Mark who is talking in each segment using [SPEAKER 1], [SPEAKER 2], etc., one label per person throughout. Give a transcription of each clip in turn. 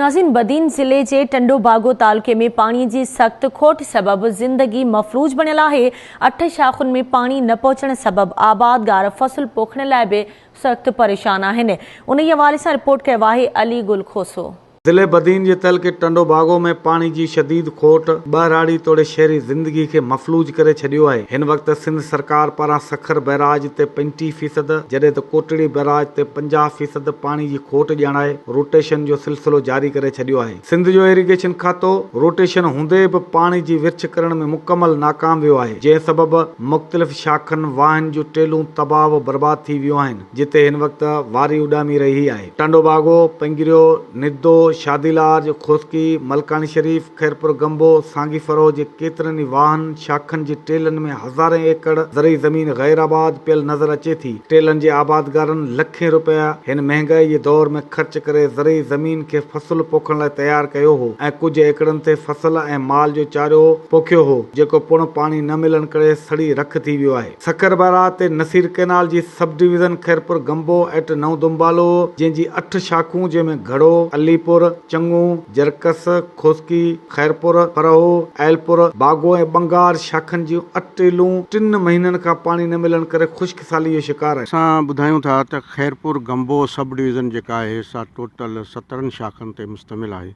[SPEAKER 1] नाज़रीन, बदीन ज़िले जे टंडो बागो तालुक़े में पानी जी सख़्त खोट सबब ज़िंदगी मफ़लूज बनियल आहे। 8 शाख़ुनि में पानी न पहुचण सबब आबादगार फसल पोखण लाइ बि सख़्त परेशान आहिनि। उन हवाले सां रिपोर्ट कयो आहे अली गुल खोसो।
[SPEAKER 2] ज़िले बदीन जे तहलके टंडो बागो में पानी जी शदीद खोट बहराड़ी तोड़े शहरी ज़िंदगी के मफलूज करे छॾियो आहे। हिन वक्त सिंध सरकार पारां सखर बैराज ते 35% जॾहिं त कोटड़ी बैराज ते 50% पानी जी खोट ॼाणाए रोटेशन जो सिलसिलो जारी करे छॾियो आहे। सिंध जो इरिगेशन खातो रोटेशन हूंदे बि पानी जी विर्छ करण में मुकमल नाकाम वियो आहे, जंहिं सबब मुख़्तलिफ़ शाखनि वाहन जूं टेलूं तबाह व बर्बाद थी वियूं आहिनि, जिते हिन वक्त वारी उॾामी रही आहे। टंडो बागो, पंगिरियो, निद्दो, शादीलाज, खोसकी, मलकानी शरीफ, खैरपुर गंबो, सांगी फरो जे केतिरनि वाहन शाखनि जी टेलनि में हज़ारें एकड़ ज़रई ज़मीन गैर आबाद पियल नज़र अचे थी। टेलनि जे आबादगारनि लखें रुपया हिन महांगाई जे दौर में ख़र्च करे ज़रई ज़मीन खे फसल पोखण लाइ तयारु कयो हो ऐं कुझु एकड़नि ते फसल ऐं माल जो चारो पोखियो हो, जेको पुण पाणी न मिलण करे सड़ी रख थी वियो आहे। सखर बैराज ते नसीर कैनाल जी सब डिवीज़न खैरपुर गंबो एट नव दुम्बालो, जंहिंजी 8 शाखूं जंहिंमें घड़ो, अलीपुर, चंगू, जरकस, खोसकी, खैरपुर, फरहो, ऐलपुर, बागो ऐं बंगार शाखनि जूं टेलूं 3 महीननि खां पानी न मिलण करे ख़ुश्क साली जो शिकार आहे।
[SPEAKER 3] असां ॿुधायूं था त खैरपुर गंबो सब डिवीज़न जेका आहे सा टोटल 17 शाखनि ते मुश्तमिल आहे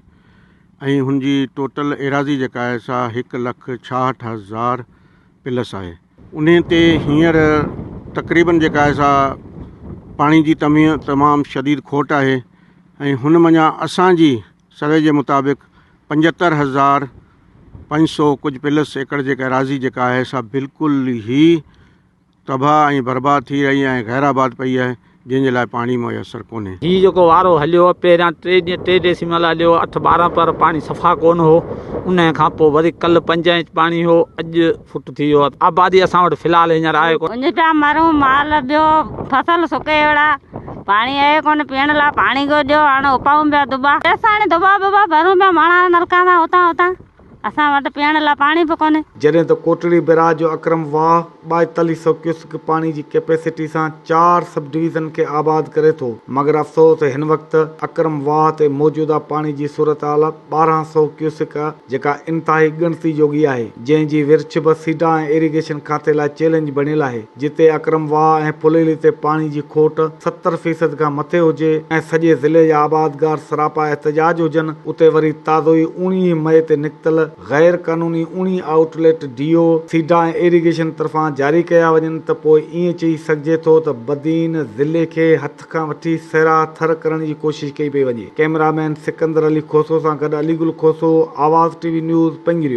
[SPEAKER 3] ऐं हुनजी टोटल एराज़ी जेका आहे सा 1,66,000 प्लस आहे। उन ते हींअर तक़रीबन जेका आहे सा पाणी जी तमामु शदीद खोट आहे ऐं हुन मञा असांजी सर्वे जे मुताबिक़ 75,500 कुझु प्लस एकड़ जेका एराज़ी जेका आहे सा बिल्कुलु ई तबाह ऐं बर्बाद थी रही ऐं गैर आबाद पई आहे, जंहिंजे लाइ पाणी मुयसर कोन्हे।
[SPEAKER 4] हीउ जेको वारो हलियो पहिरियां 3 डेसिमल हलियो, 8-12 पर पाणी सफ़ा कोन हो। उन खां पोइ वरी कल्ह 5 इंच पाणी हो, अॼु फुट थी वियो। आबादी असां वटि फ़िलहाल हींअर आहे कोन।
[SPEAKER 5] पिया मारूं माल ॿियो फसल सुके अहिड़ा पाणी आहे कोन पीअण लाइ। पाणी को ॾियो, हाणे उपाऊं पिया दुबा हाणे दुबा भरूं पिया, माणा नलका था हुतां असां वटि पीअण लाइ पाणी बि कोन्हे।
[SPEAKER 2] जॾहिं त कोटड़ी बैराज जो अक्रम वाह 4200 क्यूसिक पानी जी कैपेसिटी सां 4 सब डिवीज़न खे आबाद करे थो, मगर अफ़सोस हिन वक्त अक्रम वाह ते मौजूदा पानी जी सूरत हाल 1200 क्यूसिक जेका इंतहाई गिणती जोगी आहे, जंहिंजी विर्छ बि सीडा ऐं इरिगेशन खाते लाइ चैलेंज बणियल आहे। जिते अक्रम वाह ऐं पुलेली ते पानी जी खोट 70% खां मथे हुजे ऐं सॼे ज़िले जा आबादगार सरापा एहतजाज हुजनि, उते वरी ताज़ो ई 19 मई ते निकितल गैर कानूनी उणी आउटलेट डीओ सीडा ऐं इरिगेशन तरफ़ां जारी कया वञनि त पोइ ईअं चई सघिजे थो त बदीन ज़िले खे हथ खां वठी सहिरा थर करण जी कोशिशि कई पई वञे। कैमरामैन सिकंदर अली खोसो सां गॾु अली गुल खोसो, आवाज़ टीवी न्यूज़, पंगिरियो।